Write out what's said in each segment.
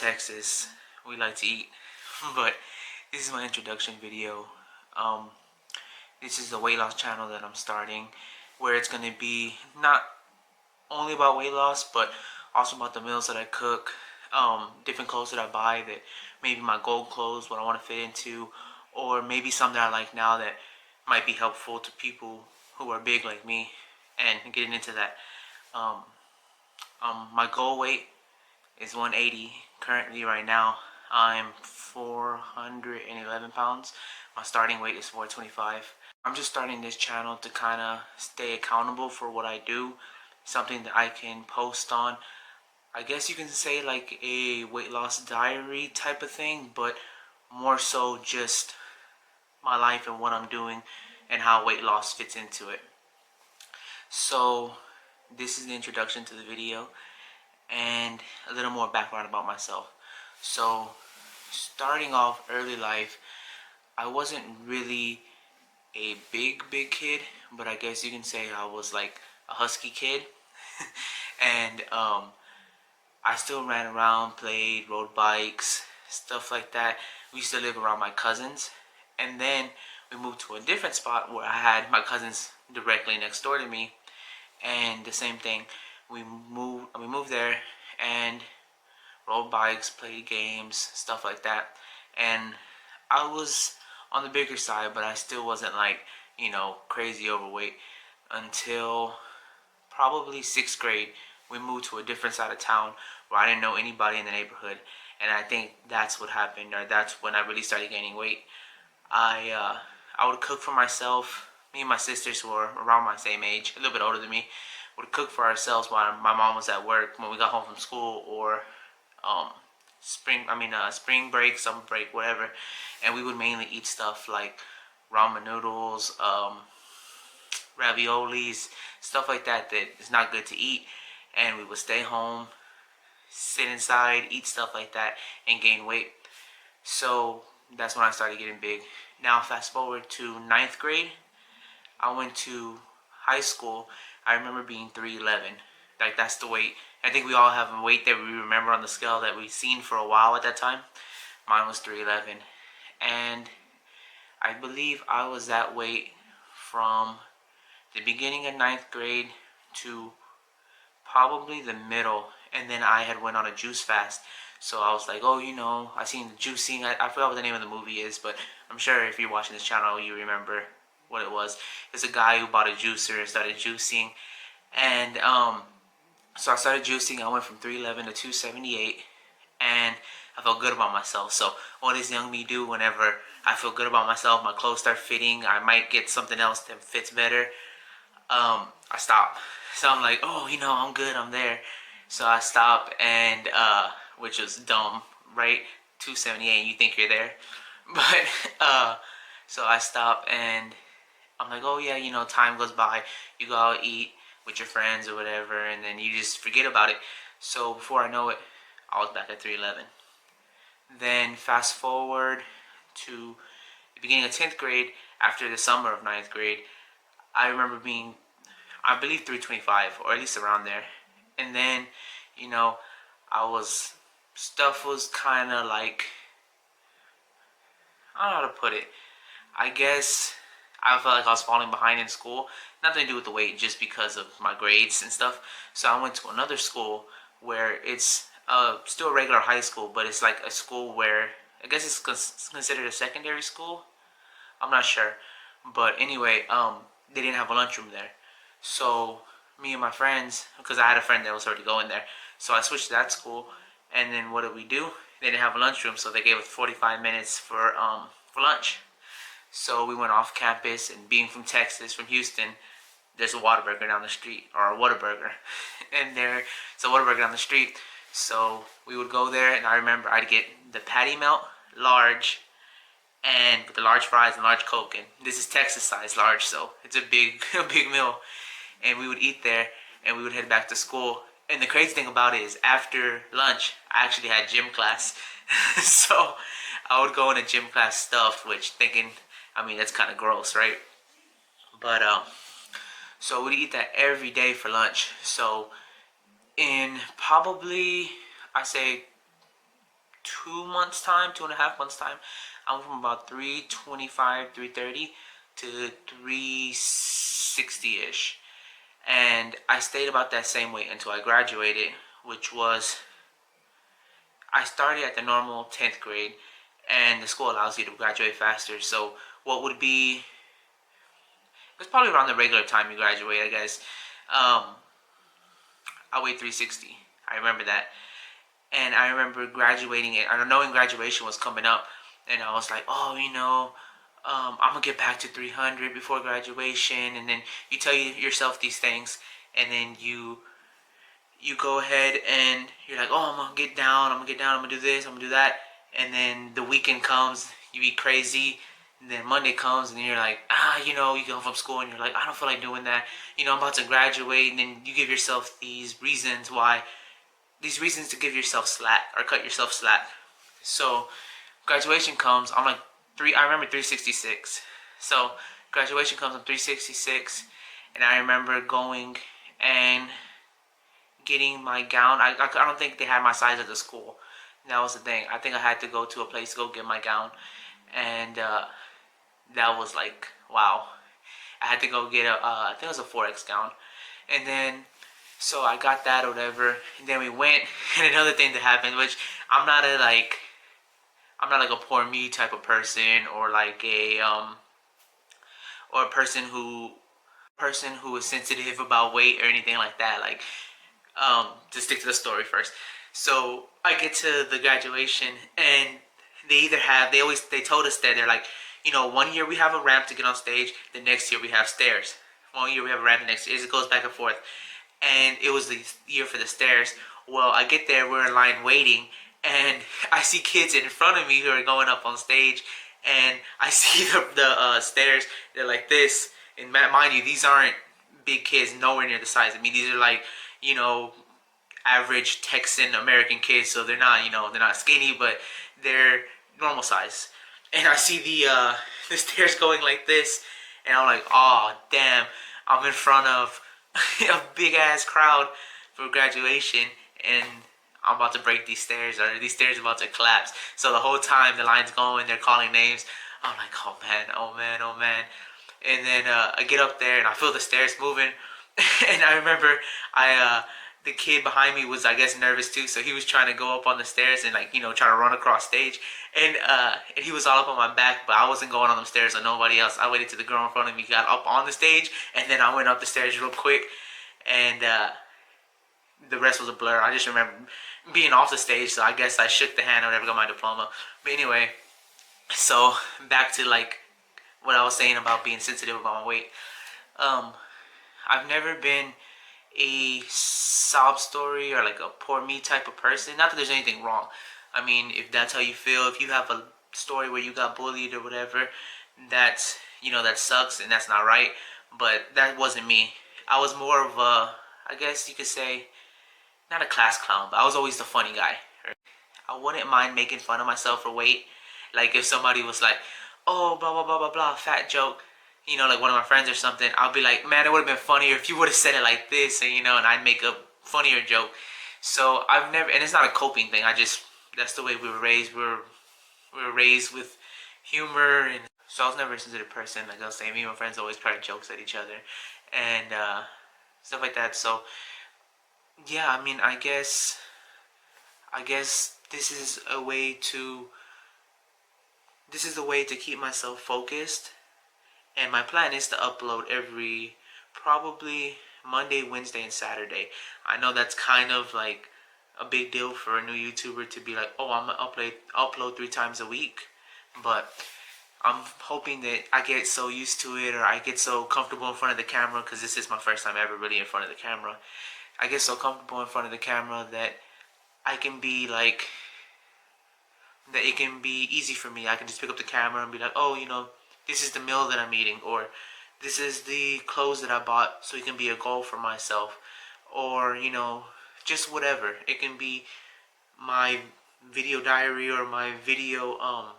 Texas. We like to eat. But this is my introduction video. Um, this is a weight loss channel that I'm starting, where it's going to be not only about weight loss, but also about the meals that I cook, different clothes that I buy, that maybe my gold clothes, what I want to fit into, or maybe something I like now that might be helpful to people who are big like me, and getting into that. Um, my goal weight is 180 currently right now. I'm 411 pounds. My starting weight is 425. I'm just starting this channel to kind of stay accountable for what I do, something that I can post on. I guess you can say like a weight loss diary type of thing, but more so just my life and what I'm doing and how weight loss fits into it. So this is the introduction to the video and a little more background about myself. So starting off early life, I wasn't really a big kid, but I guess you can say I was like a husky kid. And I still ran around, played, rode bikes, stuff like that. We used to live around my cousins, and then we moved to a different spot where I had my cousins directly next door to me, and the same thing. We moved there and rode bikes, played games, stuff like that. And I was on the bigger side, but I still wasn't like, crazy overweight until probably 6th grade. We moved to a different side of town where I didn't know anybody in the neighborhood, and I think that's what happened, or that's when I really started gaining weight. I would cook for myself. Me and my sisters, who were around my same age, a little bit older than me, would cook for ourselves while my mom was at work when we got home from school, or um, spring break, summer break, whatever. And we would mainly eat stuff like ramen noodles, raviolis, stuff like that that is not good to eat. And we would stay home, sit inside, eat stuff like that, and gain weight. So that's when I started getting big. Now fast forward to 9th grade, I went to high school. I remember being 311. Like, that's the weight. I think we all have a weight that we remember on the scale that we've seen for a while at that time. Mine was 311. And I believe I was that weight from the beginning of 9th grade to probably the middle. And then I had went on a juice fast. So I was like, oh, I seen the juicing. I forgot what the name of the movie is, but I'm sure if you're watching this channel, you remember what it was. It's a guy who bought a juicer and started juicing. And so I started juicing. I went from 311 to 278, and I felt good about myself. So what does young me do whenever I feel good about myself? My clothes start fitting. I might get something else that fits better. I stop. So I'm like, oh, I'm good. I'm there. So I stop, and which was dumb, right? 278. You think you're there, but so I stop, and I'm like, oh yeah, time goes by. You go out eat with your friends or whatever, and then you just forget about it. So before I know it, I was back at 311. Then fast forward to the beginning of 10th grade, after the summer of 9th grade, I remember being, I believe, 325, or at least around there. And then, stuff was kind of like, I don't know how to put it. I guess I felt like I was falling behind in school. Nothing to do with the weight, just because of my grades and stuff. So I went to another school where it's still a regular high school, but it's like a school where I guess it's considered a secondary school. I'm not sure, but anyway, they didn't have a lunchroom there. So me and my friends, because I had a friend that was already going there, so I switched to that school. And then what did we do? They didn't have a lunchroom, so they gave us 45 minutes for lunch. So we went off campus, and being from Texas, from Houston, there's a Whataburger down the street, or a Whataburger, and there's a Whataburger down the street. So we would go there, and I remember I'd get the patty melt, large, and with the large fries and large Coke. And this is Texas size large, so it's a big, a big meal. And we would eat there, and we would head back to school. And the crazy thing about it is, after lunch, I actually had gym class. So I would go into gym class stuff, which thinking, that's kind of gross, right? But so we'd eat that every day for lunch. So in probably, I say 2 months time, 2.5 months time. I went from about 325, 330 to 360-ish. And I stayed about that same weight until I graduated, which was, I started at the normal 10th grade, and the school allows you to graduate faster. So what would be, it's probably around the regular time you graduate, I guess. I weighed 360. I remember that. And I remember graduating it. I knowing graduation was coming up, and I was like, oh, I'm gonna get back to 300 before graduation. And then you tell yourself these things, and then you go ahead and you're like, oh, I'm gonna get down. I'm gonna do this. I'm gonna do that. And then the weekend comes, you eat crazy. And then Monday comes, and then you're like, you go from school, and you're like, I don't feel like doing that. I'm about to graduate, and then you give yourself these reasons to give yourself slack or cut yourself slack. So graduation comes, I'm like I remember 366. So graduation comes, I'm 366, and I remember going and getting my gown. I don't think they had my size at the school. That was the thing. I think I had to go to a place to go get my gown, and that was like, wow. I had to go get I think it was a 4X gown, and then so I got that or whatever, and then we went. And another thing that happened, which I'm not like a poor me type of person, or like a person who is sensitive about weight or anything like that. Like, to stick to the story first. So I get to the graduation, and they told us that they're like, 1 year we have a ramp to get on stage, the next year we have stairs. 1 year we have a ramp, the next year it goes back and forth. And it was the year for the stairs. Well, I get there, we're in line waiting, and I see kids in front of me who are going up on stage, and I see the stairs. They're like this, and mind you, these aren't big kids, nowhere near the size of me. These are like, average Texan American kids, so they're not, they're not skinny, but they're normal size. And I see the stairs going like this, and I'm like, oh damn, I'm in front of a big ass crowd for graduation, and I'm about to break these stairs, or these stairs are about to collapse. So the whole time the line's going, they're calling names. I'm like, oh man, oh man, oh man. And then I get up there and I feel the stairs moving. And I remember the kid behind me was, I guess, nervous too, so he was trying to go up on the stairs and try to run across stage. And he was all up on my back, but I wasn't going on the stairs or nobody else. I waited till the girl in front of me got up on the stage, and then I went up the stairs real quick, and the rest was a blur. I just remember being off the stage, so I guess I shook the hand or whatever, got my diploma. But anyway, so back to like what I was saying about being sensitive about my weight. I've never been a sob story or like a poor me type of person. Not that there's anything wrong. I mean, if that's how you feel, if you have a story where you got bullied or whatever, that's, that sucks and that's not right. But that wasn't me. I was more of a, I guess you could say, not a class clown, but I was always the funny guy. I wouldn't mind making fun of myself for weight. Like if somebody was like, oh, blah, blah, blah, blah, blah, fat joke, like one of my friends or something, I'll be like, man, it would have been funnier if you would have said it like this, and I'd make a funnier joke. So I've never, and it's not a coping thing, that's the way we were raised. We were raised with humor, and so I was never a sensitive person. Like I was saying, me and my friends always crack jokes at each other, and stuff like that. So yeah, I mean, I guess this is a way to keep myself focused. And my plan is to upload every, probably Monday, Wednesday, and Saturday. I know that's kind of like a big deal for a new YouTuber to be like, oh, I'm gonna upload 3 times a week. But I'm hoping that I get so used to it, or I get so comfortable in front of the camera, because this is my first time ever really in front of the camera. I get so comfortable in front of the camera that I can be like, that it can be easy for me. I can just pick up the camera and be like, oh, this is the meal that I'm eating, or this is the clothes that I bought, so it can be a goal for myself, or just whatever. It can be my video diary, or my video of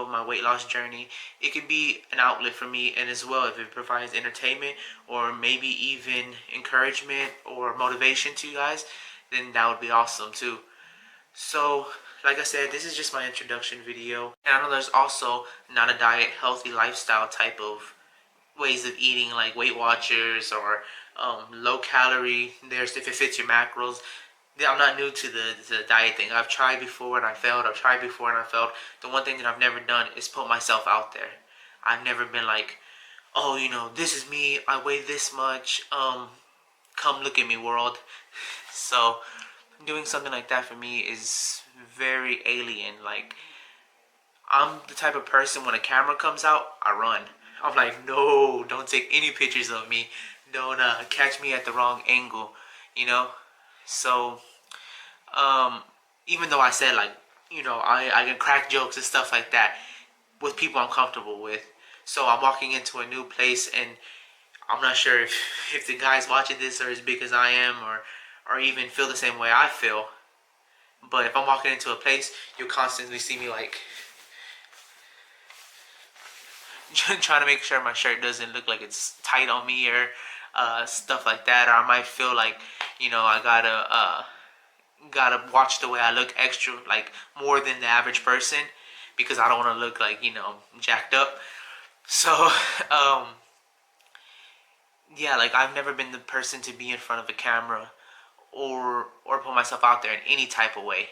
my weight loss journey. It could be an outlet for me, and as well, if it provides entertainment or maybe even encouragement or motivation to you guys, then that would be awesome too. So, like I said, this is just my introduction video. And I know there's also not a diet, healthy lifestyle type of ways of eating, like Weight Watchers or low calorie. There's if it fits your macros. I'm not new to the diet thing. I've tried before and I failed. I've tried before and I failed. The one thing that I've never done is put myself out there. I've never been like, oh, this is me. I weigh this much. Come look at me, world. So doing something like that for me is very alien. Like, I'm the type of person when a camera comes out, I run. I'm like, no, don't take any pictures of me. Don't catch me at the wrong angle, you know? So, um, even though I said, like, I can crack jokes and stuff like that with people I'm comfortable with. So I'm walking into a new place and I'm not sure if the guys watching this are as big as I am or even feel the same way I feel. But if I'm walking into a place, you'll constantly see me like trying to make sure my shirt doesn't look like it's tight on me or stuff like that. Or I might feel like, I gotta watch the way I look extra, like more than the average person, because I don't want to look like jacked up. So yeah, like I've never been the person to be in front of a camera or put myself out there in any type of way.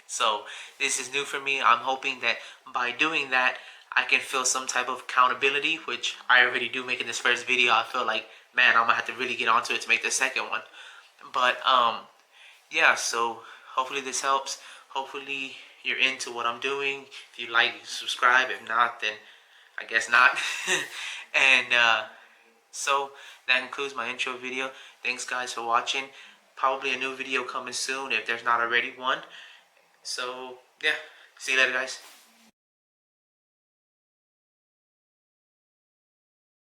So this is new for me. I'm hoping that by doing that, I can feel some type of accountability, which I already do making this first video. I feel like, man, I'm gonna have to really get onto it to make the second one. But yeah, so hopefully this helps. Hopefully you're into what I'm doing. If you like, subscribe. If not, then I guess not. And so that concludes my intro video. Thanks guys for watching. Probably a new video coming soon if there's not already one. So yeah, see you later guys.